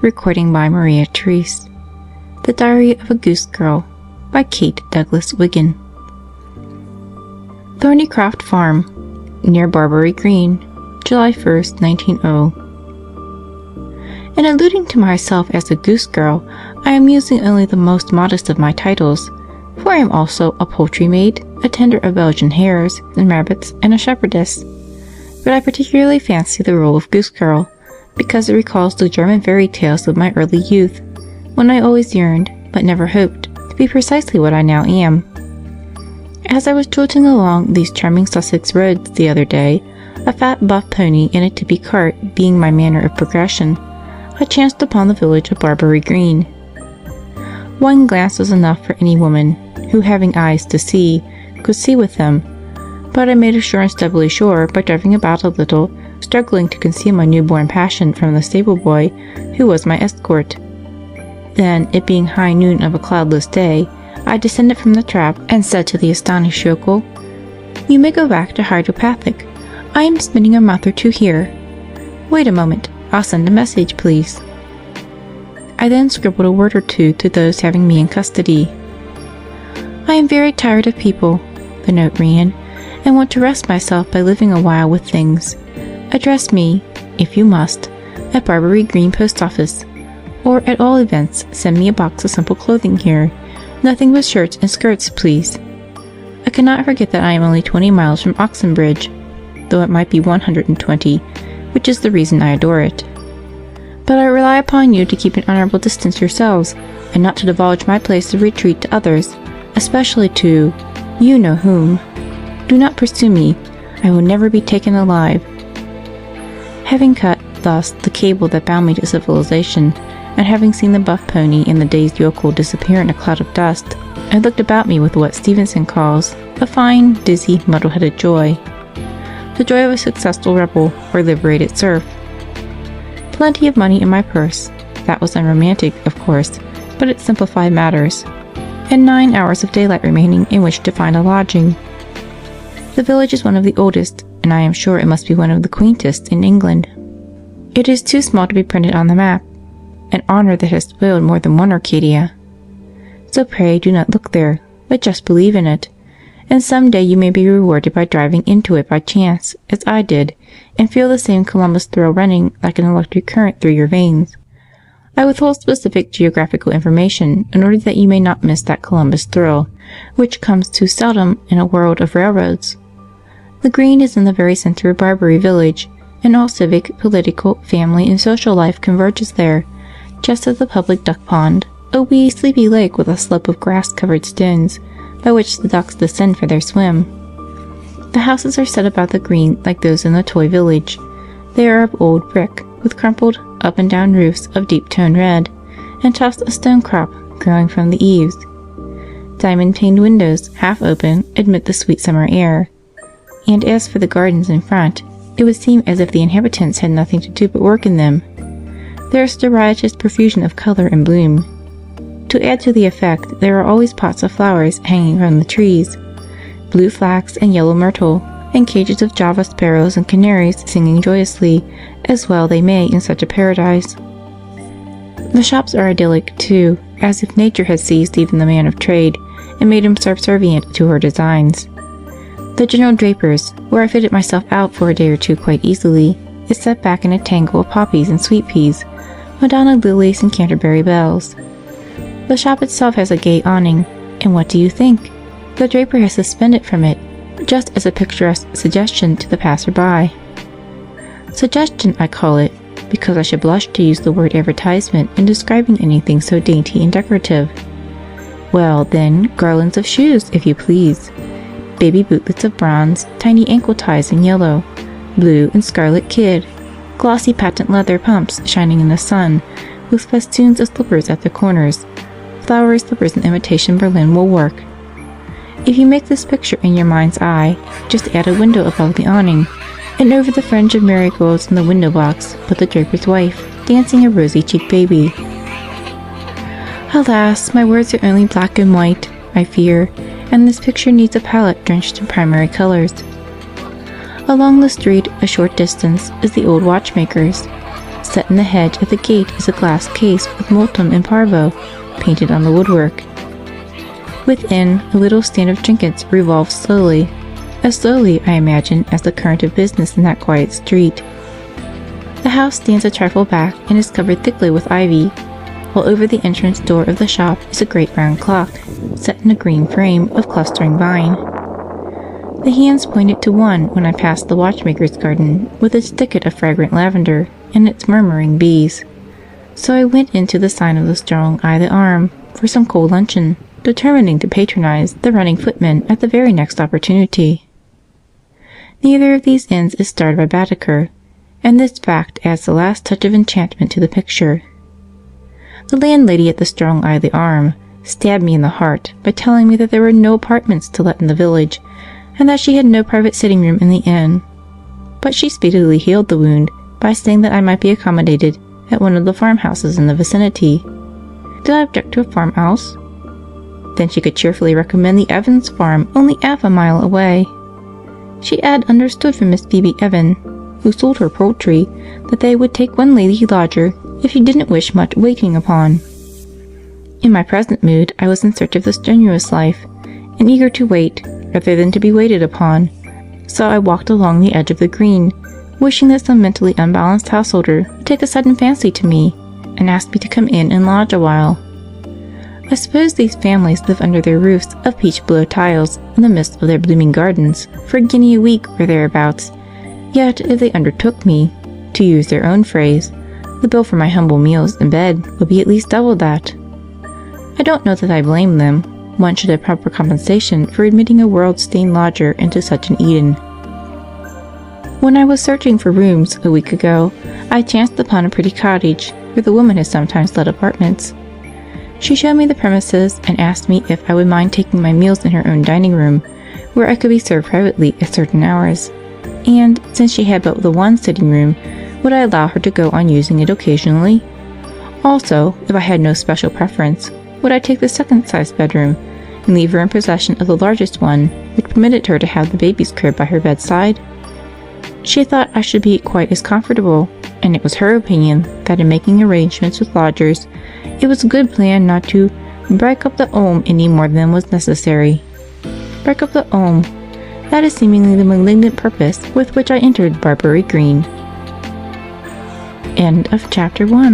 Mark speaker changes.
Speaker 1: Recording by Maria Therese. The Diary of a Goose Girl by Kate Douglas Wiggin. Thornycroft Farm, near Barbary Green, July 1st, 1900. In alluding to myself as a goose girl, I am using only the most modest of my titles, for I am also a poultry maid, a tender of Belgian hares and rabbits, and a shepherdess. But I particularly fancy the role of goose girl, because it recalls the German fairy tales of my early youth, when I always yearned, but never hoped, to be precisely what I now am. As I was jolting along these charming Sussex roads the other day, a fat buff pony and a tippy cart being my manner of progression, I chanced upon the village of Barbary Green. One glance was enough for any woman, who having eyes to see, could see with them, but I made assurance doubly sure by driving about a little, struggling to conceal my newborn passion from the stable boy who was my escort. Then, it being high noon of a cloudless day, I descended from the trap and said to the astonished yokel, "You may go back to hydropathic. I am spending a month or two here. Wait a moment, I'll send a message, please." I then scribbled a word or two to those having me in custody. "I am very tired of people," the note ran, "and want to rest myself by living a while with things. Address me, if you must, at Barbary Green Post Office, or at all events send me a box of simple clothing here, nothing but shirts and skirts, please. I cannot forget that I am only 20 miles from Oxenbridge, though it might be 120, which is the reason I adore it. But I rely upon you to keep an honorable distance yourselves, and not to divulge my place of retreat to others, especially to you know whom. Do not pursue me, I will never be taken alive." Having cut, thus, the cable that bound me to civilization, and having seen the buff pony and the dazed yokel disappear in a cloud of dust, I looked about me with what Stevenson calls a fine, dizzy, muddle-headed joy. The joy of a successful rebel or liberated serf. Plenty of money in my purse. That was unromantic, of course, but it simplified matters. And 9 hours of daylight remaining in which to find a lodging. The village is one of the oldest, and I am sure it must be one of the quaintest in England. It is too small to be printed on the map, an honor that has spoiled more than one Arcadia. So pray do not look there, but just believe in it, and some day you may be rewarded by driving into it by chance, as I did, and feel the same Columbus thrill running like an electric current through your veins. I withhold specific geographical information in order that you may not miss that Columbus thrill, which comes too seldom in a world of railroads. The Green is in the very center of Barbary village, and all civic, political, family, and social life converges there, just as the public duck pond, a wee sleepy lake with a slope of grass-covered stones, by which the ducks descend for their swim. The houses are set about the Green like those in the toy village. They are of old brick, with crumpled, up-and-down roofs of deep-toned red, and tufts of stone crop growing from the eaves. Diamond-paned windows, half open, admit the sweet summer air. And as for the gardens in front, it would seem as if the inhabitants had nothing to do but work in them. There is a riotous profusion of color and bloom. To add to the effect, there are always pots of flowers hanging from the trees, blue flax and yellow myrtle, and cages of Java sparrows and canaries singing joyously, as well they may in such a paradise. The shops are idyllic, too, as if nature had seized even the man of trade, and made him subservient to her designs. The general draper's, where I fitted myself out for a day or two quite easily, is set back in a tangle of poppies and sweet peas, Madonna lilies and Canterbury bells. The shop itself has a gay awning, and what do you think? The draper has suspended from it, just as a picturesque suggestion to the passer-by. Suggestion, I call it, because I should blush to use the word advertisement in describing anything so dainty and decorative. Well, then, garlands of shoes, if you please. Baby bootlets of bronze, tiny ankle ties in yellow, blue and scarlet kid, glossy patent leather pumps shining in the sun, with festoons of slippers at the corners, flowery slippers in imitation Berlin wool work. If you make this picture in your mind's eye, just add a window above the awning, and over the fringe of marigolds in the window box put the draper's wife, dancing a rosy-cheeked baby. Alas, my words are only black and white, I fear, and this picture needs a palette drenched in primary colors. Along the street, a short distance, is the old watchmaker's. Set in the hedge at the gate is a glass case with Multum in Parvo painted on the woodwork. Within, a little stand of trinkets revolves slowly, as slowly, I imagine, as the current of business in that quiet street. The house stands a trifle back and is covered thickly with ivy, while over the entrance door of the shop is a great round clock, set in a green frame of clustering vine. The hands pointed to one when I passed the watchmaker's garden, with its thicket of fragrant lavender and its murmuring bees. So I went into the sign of the Strong Eye the Arm for some cold luncheon, determining to patronize the running footman at the very next opportunity. Neither of these inns is starred by Baedeker, and this fact adds the last touch of enchantment to the picture. The landlady at the Strong Eye the Arm stabbed me in the heart by telling me that there were no apartments to let in the village, and that she had no private sitting room in the inn. But she speedily healed the wound by saying that I might be accommodated at one of the farmhouses in the vicinity. Did I object to a farmhouse? Then she could cheerfully recommend the Evans farm, only half a mile away. She had understood from Miss Phoebe Evan, who sold her poultry, that they would take one lady lodger if she didn't wish much waiting upon. In my present mood, I was in search of the strenuous life, and eager to wait rather than to be waited upon, so I walked along the edge of the green, wishing that some mentally unbalanced householder would take a sudden fancy to me and ask me to come in and lodge a while. I suppose these families live under their roofs of peach-blow tiles in the midst of their blooming gardens for a guinea a week or thereabouts, yet if they undertook me, to use their own phrase, the bill for my humble meals and bed would be at least double that. I don't know that I blame them. One should have proper compensation for admitting a world-stained lodger into such an Eden. When I was searching for rooms a week ago, I chanced upon a pretty cottage where the woman has sometimes let apartments. She showed me the premises and asked me if I would mind taking my meals in her own dining room, where I could be served privately at certain hours, and, since she had but the one sitting room, would I allow her to go on using it occasionally? Also, if I had no special preference, would I take the second-sized bedroom and leave her in possession of the largest one, which permitted her to have the baby's crib by her bedside? She thought I should be quite as comfortable, and it was her opinion that in making arrangements with lodgers, it was a good plan not to break up the home any more than was necessary. Break up the home. That is seemingly the malignant purpose with which I entered Barbury Green. End of chapter 1.